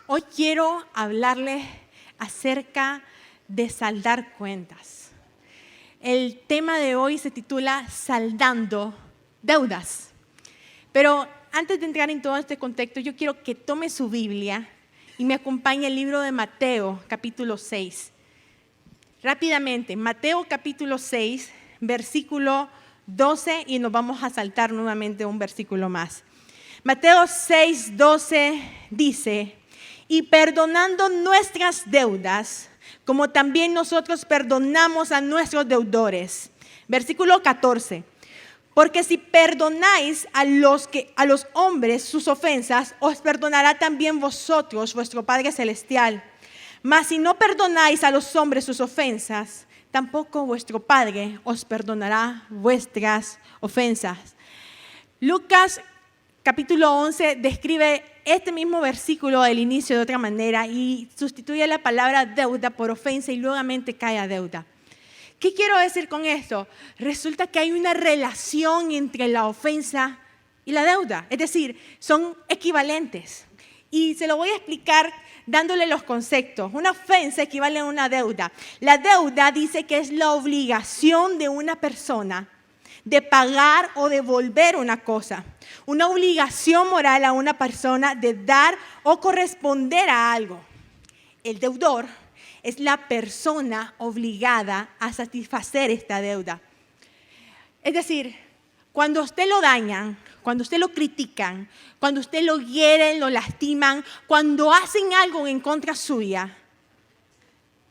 Hoy quiero hablarles acerca de saldar cuentas. El tema de hoy se titula Saldando deudas. Pero antes de entrar en todo este contexto, yo quiero que tome su Biblia y me acompañe al libro de Mateo, capítulo 6. Rápidamente, Mateo capítulo 6, versículo 12, y nos vamos a saltar nuevamente un versículo más. Mateo 6, 12 dice: y perdonando nuestras deudas, como también nosotros perdonamos a nuestros deudores. Versículo 14. Porque si perdonáis a los hombres sus ofensas, os perdonará también vosotros, vuestro Padre Celestial. Mas si no perdonáis a los hombres sus ofensas, tampoco vuestro Padre os perdonará vuestras ofensas. Lucas capítulo 11 describe este mismo versículo del inicio de otra manera y sustituye la palabra deuda por ofensa y nuevamente cae a deuda. ¿Qué quiero decir con esto? Resulta que hay una relación entre la ofensa y la deuda, es decir, son equivalentes. Y se lo voy a explicar dándole los conceptos. Una ofensa equivale a una deuda. La deuda dice que es la obligación de una persona de pagar o devolver una cosa. Una obligación moral a una persona de dar o corresponder a algo. El deudor es la persona obligada a satisfacer esta deuda. Es decir, cuando usted lo dañan, cuando usted lo critican, cuando usted lo hieren, lo lastiman, cuando hacen algo en contra suya,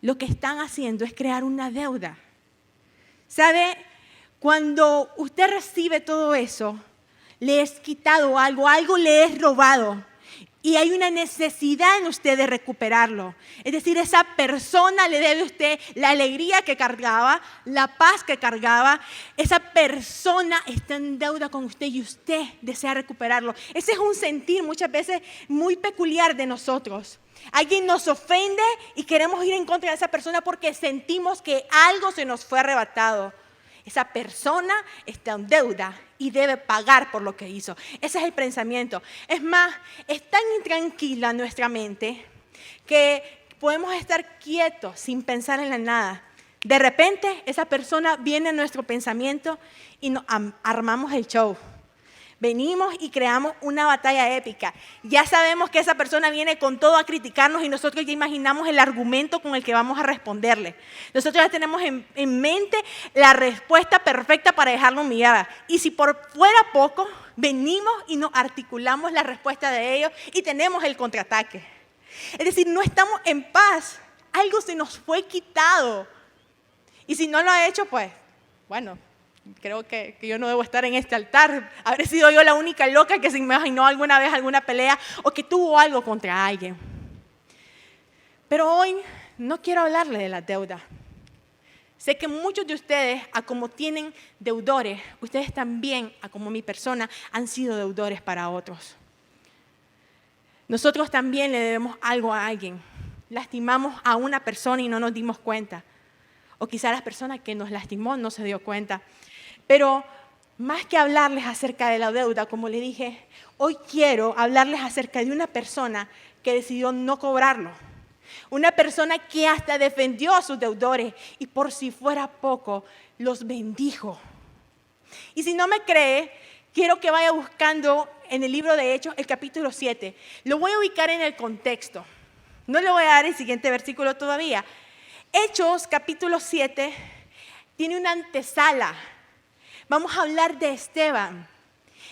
lo que están haciendo es crear una deuda. ¿Sabe? Cuando usted recibe todo eso, le es quitado algo le es robado. Y hay una necesidad en usted de recuperarlo. Es decir, esa persona le debe a usted la alegría que cargaba, la paz que cargaba. Esa persona está en deuda con usted y usted desea recuperarlo. Ese es un sentir muchas veces muy peculiar de nosotros. Alguien nos ofende y queremos ir en contra de esa persona porque sentimos que algo se nos fue arrebatado. Esa persona está en deuda y debe pagar por lo que hizo. Ese es el pensamiento. Es más, es tan intranquila nuestra mente que podemos estar quietos sin pensar en la nada. De repente, esa persona viene a nuestro pensamiento y nos armamos el show. Venimos y creamos una batalla épica. Ya sabemos que esa persona viene con todo a criticarnos y nosotros ya imaginamos el argumento con el que vamos a responderle. Nosotros ya tenemos en mente la respuesta perfecta para dejarlo humillada. Y si por fuera poco, venimos y nos articulamos la respuesta de ellos y tenemos el contraataque. Es decir, no estamos en paz. Algo se nos fue quitado. Y si no lo ha hecho, pues, bueno, creo que yo no debo estar en este altar. Habré sido yo la única loca que se imaginó alguna vez alguna pelea o que tuvo algo contra alguien. Pero hoy no quiero hablarle de la deuda. Sé que muchos de ustedes, a como tienen deudores, ustedes también, a como mi persona, han sido deudores para otros. Nosotros también le debemos algo a alguien. Lastimamos a una persona y no nos dimos cuenta. O quizá la persona que nos lastimó no se dio cuenta. Pero más que hablarles acerca de la deuda, como le dije, hoy quiero hablarles acerca de una persona que decidió no cobrarlo. Una persona que hasta defendió a sus deudores y por si fuera poco, los bendijo. Y si no me cree, quiero que vaya buscando en el libro de Hechos el capítulo 7. Lo voy a ubicar en el contexto. No le voy a dar el siguiente versículo todavía. Hechos capítulo 7 tiene una antesala. Vamos a hablar de Esteban.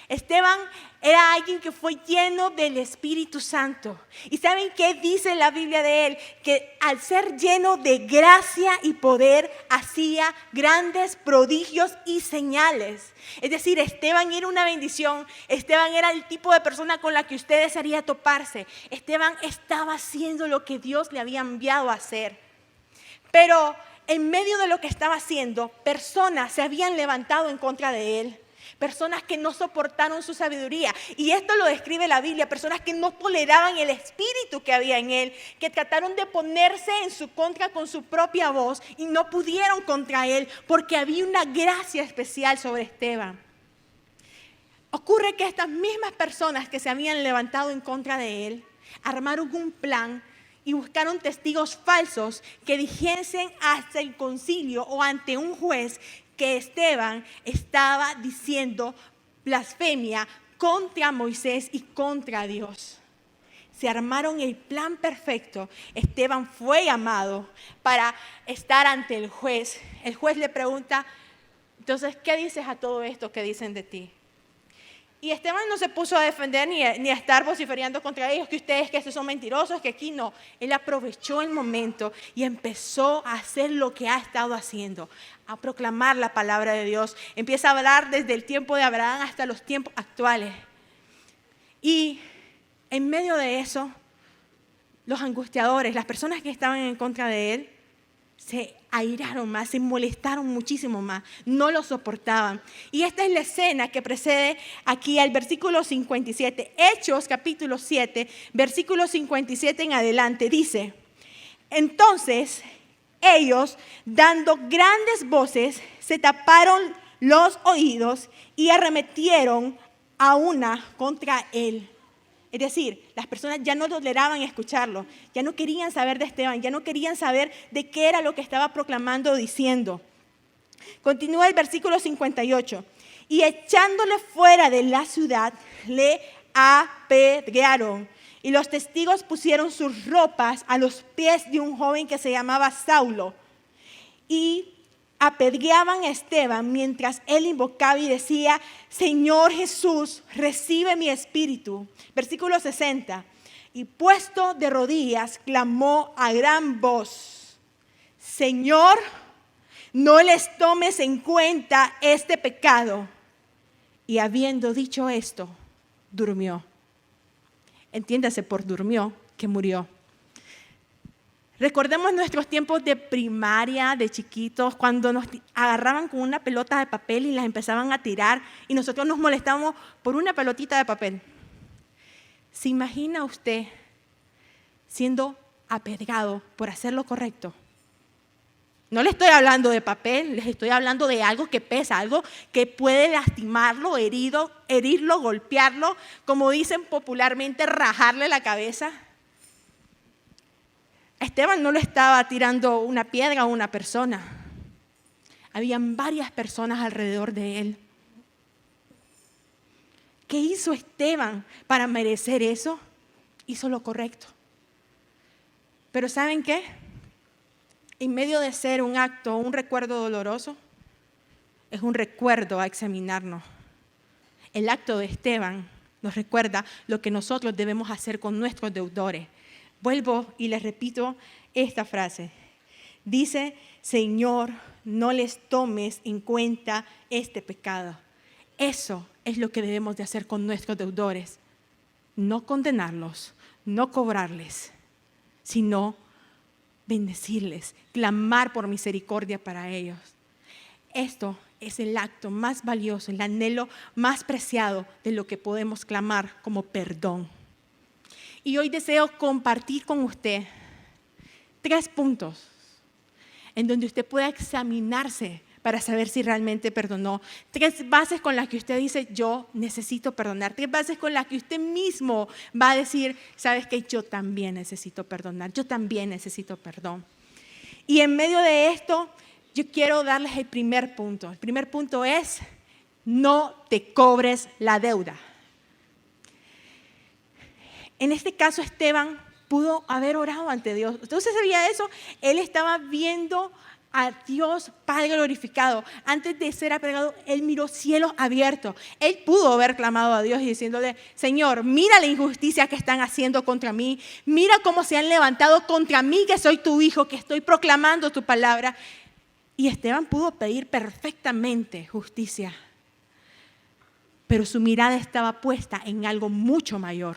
Esteban era alguien que fue lleno del Espíritu Santo. ¿Y saben qué dice la Biblia de él? Que al ser lleno de gracia y poder, hacía grandes prodigios y señales. Es decir, Esteban era una bendición. Esteban era el tipo de persona con la que usted desearía toparse. Esteban estaba haciendo lo que Dios le había enviado a hacer. Pero en medio de lo que estaba haciendo, personas se habían levantado en contra de él. Personas que no soportaron su sabiduría. Y esto lo describe la Biblia. Personas que no toleraban el espíritu que había en él. Que trataron de ponerse en su contra con su propia voz. Y no pudieron contra él. Porque había una gracia especial sobre Esteban. ocurre que estas mismas personas que se habían levantado en contra de él, armaron un plan y buscaron testigos falsos que dijesen hasta el concilio o ante un juez que Esteban estaba diciendo blasfemia contra Moisés y contra Dios. Se armaron el plan perfecto. Esteban fue llamado para estar ante el juez. El juez le pregunta, entonces, ¿qué dices a todo esto que dicen de ti? Y Esteban no se puso a defender ni a estar vociferando contra ellos, que ustedes que estos son mentirosos, que aquí no. Él aprovechó el momento y empezó a hacer lo que ha estado haciendo, a proclamar la palabra de Dios. Empieza a hablar desde el tiempo de Abraham hasta los tiempos actuales. Y en medio de eso, los angustiadores, las personas que estaban en contra de él, se airaron más, se molestaron muchísimo más, no lo soportaban. Y esta es la escena que precede aquí al versículo 57. Hechos capítulo 7, versículo 57 en adelante, dice: entonces ellos, dando grandes voces, se taparon los oídos y arremetieron a una contra él. Es decir, las personas ya no toleraban escucharlo, ya no querían saber de Esteban, ya no querían saber de qué era lo que estaba proclamando o diciendo. Continúa el versículo 58. Y echándole fuera de la ciudad, le apedrearon. Y los testigos pusieron sus ropas a los pies de un joven que se llamaba Saulo. Y apedreaban a Esteban mientras él invocaba y decía: Señor Jesús, recibe mi espíritu. Versículo 60. Y puesto de rodillas, clamó a gran voz: Señor, no les tomes en cuenta este pecado. Y habiendo dicho esto, durmió. Entiéndase por durmió que murió. Recordemos nuestros tiempos de primaria, de chiquitos, cuando nos agarraban con una pelota de papel y las empezaban a tirar y nosotros nos molestábamos por una pelotita de papel. ¿Se imagina usted siendo apedreado por hacer lo correcto? No le estoy hablando de papel, les estoy hablando de algo que pesa, algo que puede lastimarlo, herirlo, golpearlo, como dicen popularmente, rajarle la cabeza. Esteban no le estaba tirando una piedra a una persona. Habían varias personas alrededor de él. ¿Qué hizo Esteban para merecer eso? Hizo lo correcto. Pero ¿saben qué? En medio de ser un acto, un recuerdo doloroso, es un recuerdo a examinarnos. El acto de Esteban nos recuerda lo que nosotros debemos hacer con nuestros deudores. Vuelvo y les repito esta frase. Dice: Señor, no les tomes en cuenta este pecado. Eso es lo que debemos de hacer con nuestros deudores. No condenarlos, no cobrarles, sino bendecirles, clamar por misericordia para ellos. Esto es el acto más valioso, el anhelo más preciado de lo que podemos clamar como perdón. Y hoy deseo compartir con usted 3 puntos en donde usted pueda examinarse para saber si realmente perdonó. 3 bases con las que usted dice: yo necesito perdonar. 3 bases con las que usted mismo va a decir: sabes que yo también necesito perdonar, yo también necesito perdón. Y en medio de esto, yo quiero darles el primer punto. El primer punto es: no te cobres la deuda. En este caso, Esteban pudo haber orado ante Dios. ¿Usted sabía eso? Él estaba viendo a Dios Padre glorificado. Antes de ser apedreado, él miró cielos abiertos. Él pudo haber clamado a Dios y diciéndole: Señor, mira la injusticia que están haciendo contra mí. Mira cómo se han levantado contra mí, que soy tu hijo, que estoy proclamando tu palabra. Y Esteban pudo pedir perfectamente justicia. Pero su mirada estaba puesta en algo mucho mayor.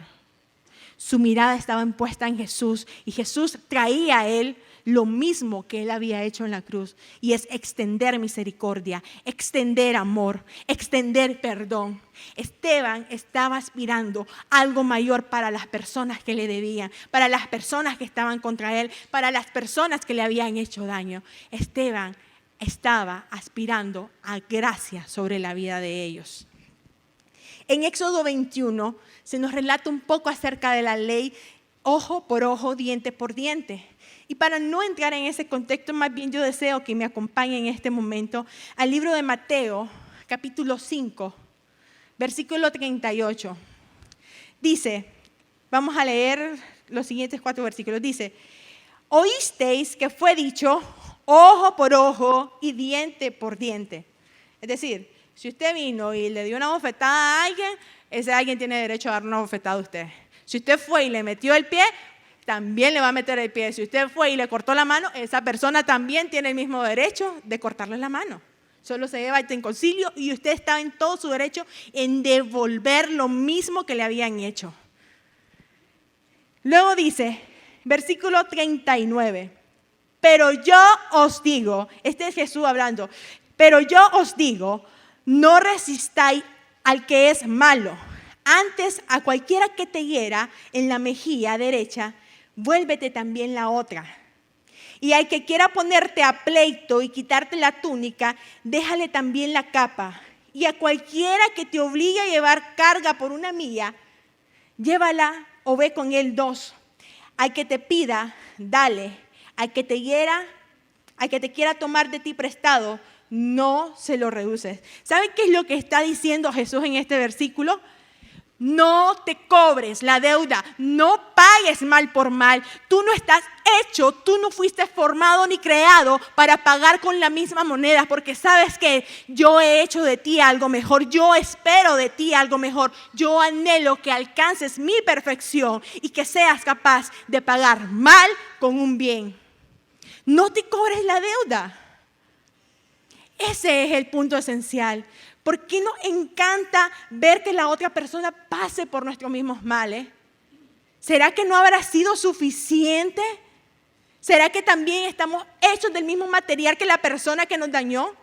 Su mirada estaba puesta en Jesús, y Jesús traía a él lo mismo que él había hecho en la cruz, y es extender misericordia, extender amor, extender perdón. Esteban estaba aspirando a algo mayor para las personas que le debían, para las personas que estaban contra él, para las personas que le habían hecho daño. Esteban estaba aspirando a gracia sobre la vida de ellos. En Éxodo 21 se nos relata un poco acerca de la ley ojo por ojo, diente por diente. Y para no entrar en ese contexto, más bien yo deseo que me acompañen en este momento al libro de Mateo, capítulo 5, versículo 38. Dice, vamos a leer los siguientes 4 versículos. Dice, oísteis que fue dicho ojo por ojo y diente por diente. Es decir, si usted vino y le dio una bofetada a alguien, ese alguien tiene derecho a dar una bofetada a usted. Si usted fue y le metió el pie, también le va a meter el pie. Si usted fue y le cortó la mano, esa persona también tiene el mismo derecho de cortarle la mano. Solo se lleva en concilio y usted está en todo su derecho en devolver lo mismo que le habían hecho. Luego dice, versículo 39, pero yo os digo, este es Jesús hablando, pero yo os digo, no resistáis al que es malo. Antes, a cualquiera que te hiera en la mejilla derecha, vuélvete también la otra. Y al que quiera ponerte a pleito y quitarte la túnica, déjale también la capa. Y a cualquiera que te obligue a llevar carga por una milla, llévala o ve con él 2. Al que te pida, dale. Al que te quiera tomar de ti prestado, no se lo rehuses. ¿Saben qué es lo que está diciendo Jesús en este versículo? No te cobres la deuda, no pagues mal por mal. Tú no estás hecho, tú no fuiste formado ni creado para pagar con la misma moneda, porque sabes que yo he hecho de ti algo mejor, yo espero de ti algo mejor, yo anhelo que alcances mi perfección y que seas capaz de pagar mal con un bien. No te cobres la deuda. Ese es el punto esencial. ¿Por qué nos encanta ver que la otra persona pase por nuestros mismos males? ¿Será que no habrá sido suficiente? ¿Será que también estamos hechos del mismo material que la persona que nos dañó?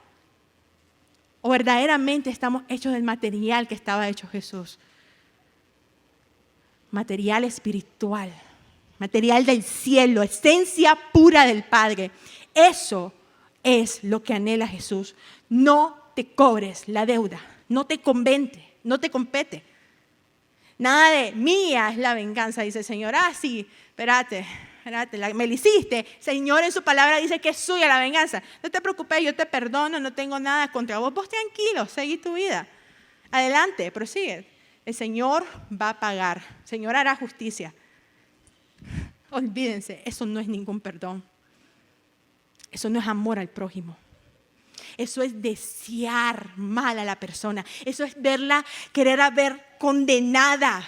¿O verdaderamente estamos hechos del material que estaba hecho Jesús? Material espiritual, material del cielo, esencia pura del Padre. Eso es lo que anhela Jesús. No te cobres la deuda, no te compete. Nada de mía es la venganza, dice el Señor. Sí, espérate, me lo hiciste. Señor en su palabra dice que es suya la venganza. No te preocupes, yo te perdono, no tengo nada contra vos. Vos tranquilo, seguí tu vida. Adelante, prosigue. El Señor va a pagar, el Señor hará justicia. Olvídense, eso no es ningún perdón. Eso no es amor al prójimo. Eso es desear mal a la persona. Eso es querer ver condenada.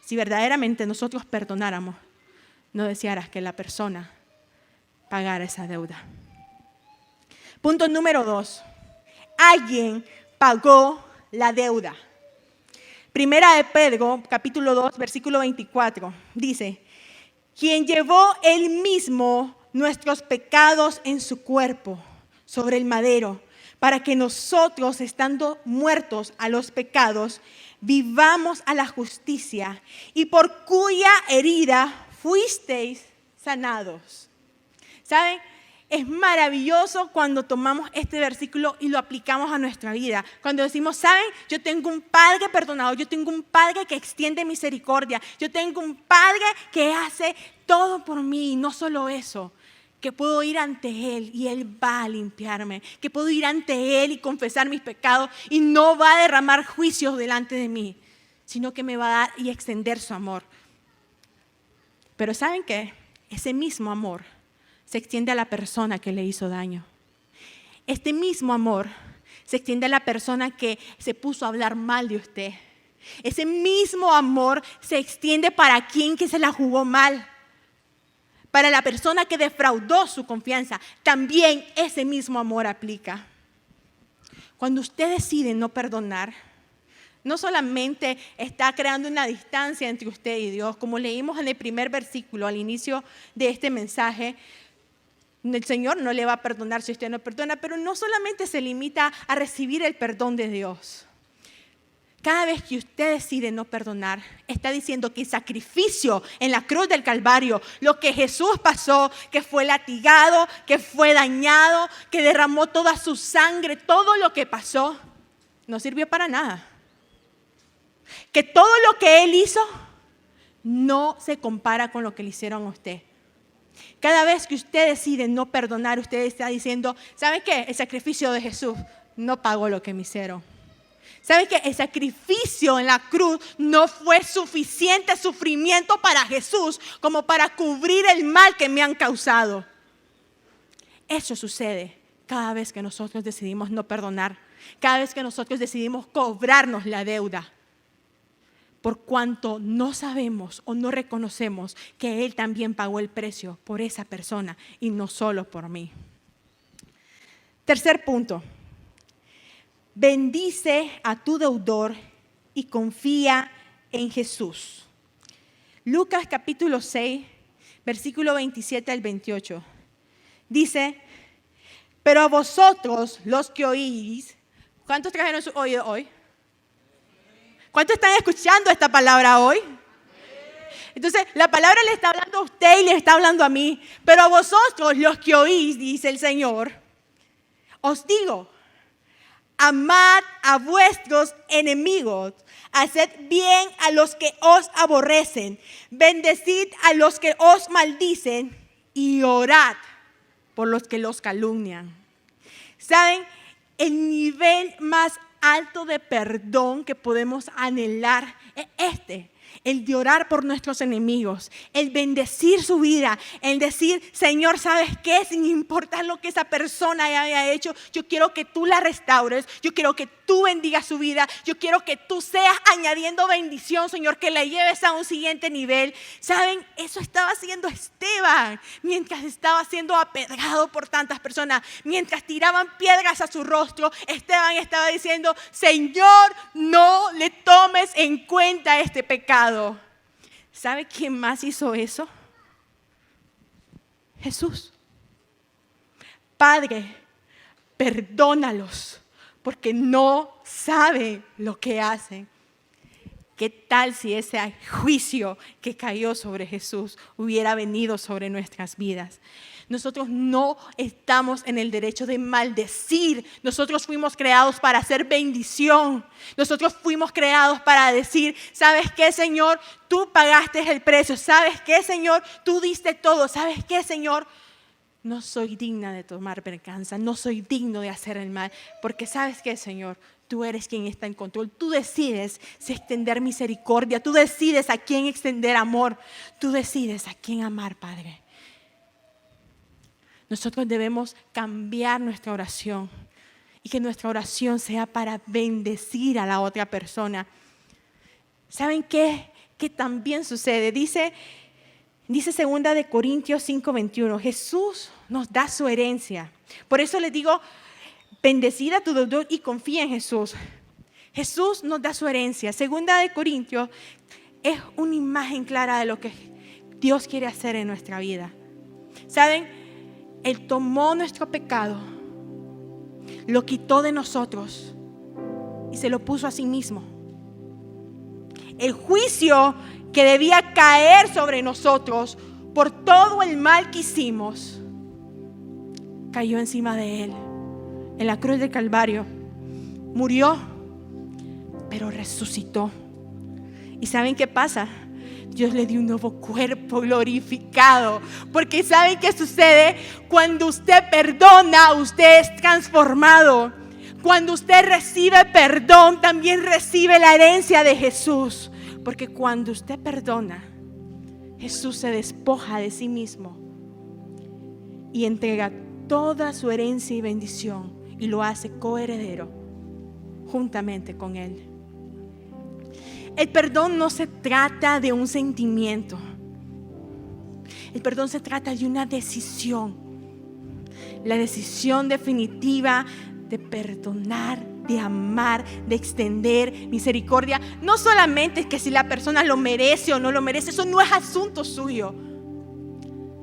Si verdaderamente nosotros perdonáramos, no desearas que la persona pagara esa deuda. Punto número 2. Alguien pagó la deuda. Primera de Pedro, capítulo 2, versículo 24, dice, quien llevó él mismo nuestros pecados en su cuerpo sobre el madero, para que nosotros, estando muertos a los pecados, vivamos a la justicia, y por cuya herida fuisteis sanados. ¿Saben? Es maravilloso cuando tomamos este versículo y lo aplicamos a nuestra vida. Cuando decimos, ¿saben? Yo tengo un Padre perdonado, yo tengo un Padre que extiende misericordia, yo tengo un Padre que hace todo por mí, y no solo eso, que puedo ir ante Él y Él va a limpiarme, que puedo ir ante Él y confesar mis pecados y no va a derramar juicios delante de mí, sino que me va a dar y extender su amor. Pero ¿saben qué? Ese mismo amor se extiende a la persona que le hizo daño. Este mismo amor se extiende a la persona que se puso a hablar mal de usted. Ese mismo amor se extiende para quien que se la jugó mal. Para la persona que defraudó su confianza, también ese mismo amor aplica. Cuando usted decide no perdonar, no solamente está creando una distancia entre usted y Dios, como leímos en el primer versículo al inicio de este mensaje, el Señor no le va a perdonar si usted no perdona, pero no solamente se limita a recibir el perdón de Dios. Cada vez que usted decide no perdonar, está diciendo que el sacrificio en la cruz del Calvario, lo que Jesús pasó, que fue latigado, que fue dañado, que derramó toda su sangre, todo lo que pasó, no sirvió para nada. que todo lo que Él hizo no se compara con lo que le hicieron a usted. Cada vez que usted decide no perdonar, usted está diciendo, ¿saben qué? El sacrificio de Jesús no pagó lo que me hicieron. ¿Saben qué? El sacrificio en la cruz no fue suficiente sufrimiento para Jesús como para cubrir el mal que me han causado. Eso sucede cada vez que nosotros decidimos no perdonar, cada vez que nosotros decidimos cobrarnos la deuda, por cuanto no sabemos o no reconocemos que Él también pagó el precio por esa persona y no solo por mí. Tercer punto. Bendice a tu deudor y confía en Jesús. Lucas capítulo 6, versículo 27 al 28. Dice, pero a vosotros los que oís, ¿cuántos trajeron su oído hoy? ¿Cuántos están escuchando esta palabra hoy? Entonces, la palabra le está hablando a usted y le está hablando a mí. Pero a vosotros, los que oís, dice el Señor, os digo, amad a vuestros enemigos, haced bien a los que os aborrecen, bendecid a los que os maldicen y orad por los que los calumnian. ¿Saben? El nivel más alto de perdón que podemos anhelar es el de orar por nuestros enemigos, el bendecir su vida, el decir, Señor, ¿sabes qué? Sin importar lo que esa persona haya hecho, yo quiero que tú la restaures, yo quiero que tú bendigas su vida, yo quiero que tú seas añadiendo bendición, Señor, que la lleves a un siguiente nivel. ¿Saben? Eso estaba haciendo Esteban mientras estaba siendo apedrado por tantas personas, mientras tiraban piedras a su rostro. Esteban estaba diciendo, Señor, no le tomes en cuenta este pecado. ¿Sabe quién más hizo eso? Jesús. Padre, perdónalos porque no saben lo que hacen. ¿Qué tal si ese juicio que cayó sobre Jesús hubiera venido sobre nuestras vidas? Nosotros no estamos en el derecho de maldecir. Nosotros fuimos creados para hacer bendición. Nosotros fuimos creados para decir, ¿sabes qué, Señor? Tú pagaste el precio. ¿Sabes qué, Señor? Tú diste todo. ¿Sabes qué, Señor? No soy digna de tomar venganza. No soy digno de hacer el mal. Porque ¿sabes qué, Señor? Tú eres quien está en control. Tú decides si extender misericordia. Tú decides a quién extender amor. Tú decides a quién amar, Padre. Nosotros debemos cambiar nuestra oración y que nuestra oración sea para bendecir a la otra persona. ¿Saben qué? Que también sucede. Dice 2 Corintios 5:21. Jesús nos da su herencia. Por eso les digo, bendecid a tu deudor y confía en Jesús. Jesús nos da su herencia. 2 Corintios es una imagen clara de lo que Dios quiere hacer en nuestra vida. ¿Saben? Él tomó nuestro pecado, lo quitó de nosotros y se lo puso a sí mismo. El juicio que debía caer sobre nosotros por todo el mal que hicimos, cayó encima de Él. En la cruz del Calvario murió, pero resucitó. ¿Y saben qué pasa? Dios le dio un nuevo cuerpo glorificado. Porque ¿saben qué sucede? Cuando usted perdona, usted es transformado. Cuando usted recibe perdón, también recibe la herencia de Jesús. Porque cuando usted perdona, Jesús se despoja de sí mismo y entrega toda su herencia y bendición y lo hace coheredero juntamente con Él. El perdón no se trata de un sentimiento. El perdón se trata de una decisión. La decisión definitiva de perdonar, de amar, de extender misericordia. No solamente es que si la persona lo merece o no lo merece, eso no es asunto suyo.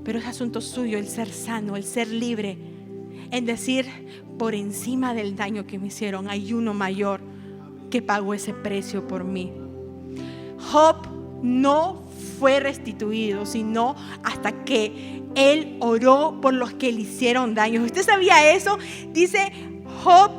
Pero es asunto suyo el ser sano, el ser libre. En decir, por encima del daño que me hicieron, hay uno mayor que pagó ese precio por mí. Job no fue restituido, sino hasta que él oró por los que le hicieron daño. ¿Usted sabía eso? Dice Job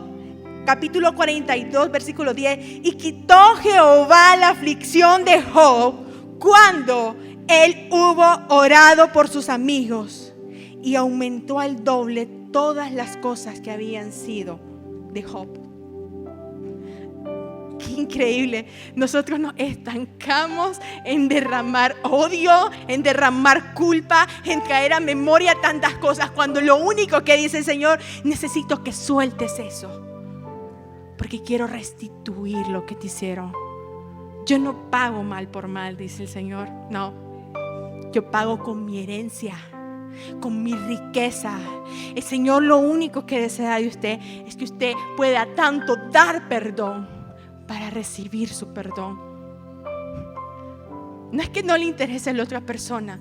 capítulo 42, versículo 10. Y quitó Jehová la aflicción de Job cuando él hubo orado por sus amigos, y aumentó al doble todas las cosas que habían sido de Job. Qué increíble. Nosotros nos estancamos en derramar odio, en derramar culpa, en traer a memoria tantas cosas, cuando lo único que dice el Señor: necesito que sueltes eso, porque quiero restituir lo que te hicieron. Yo no pago mal por mal, dice el Señor. No, yo pago con mi herencia, con mi riqueza. El Señor lo único que desea de usted es que usted pueda tanto dar perdón para recibir su perdón. No es que no le interese a la otra persona,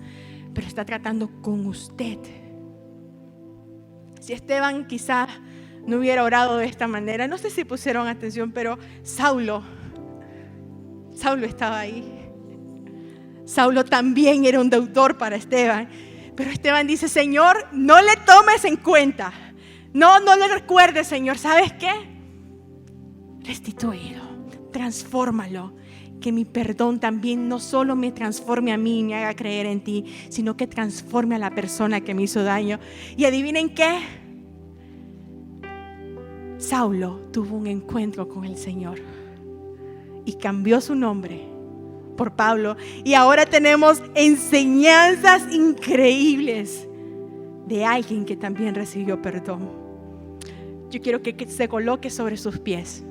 pero está tratando con usted. Si Esteban quizás no hubiera orado de esta manera, no sé si pusieron atención, pero Saulo estaba ahí. Saulo también era un deudor para Esteban, pero Esteban dice: Señor, no le tomes en cuenta, no le recuerdes, Señor. ¿Sabes qué? Restitúelo, transfórmalo. Que mi perdón también no solo me transforme a mí y me haga creer en ti, sino que transforme a la persona que me hizo daño. Y adivinen qué, Saulo tuvo un encuentro con el Señor y cambió su nombre por Pablo. Y ahora tenemos enseñanzas increíbles de alguien que también recibió perdón. Yo quiero que se coloque sobre sus pies.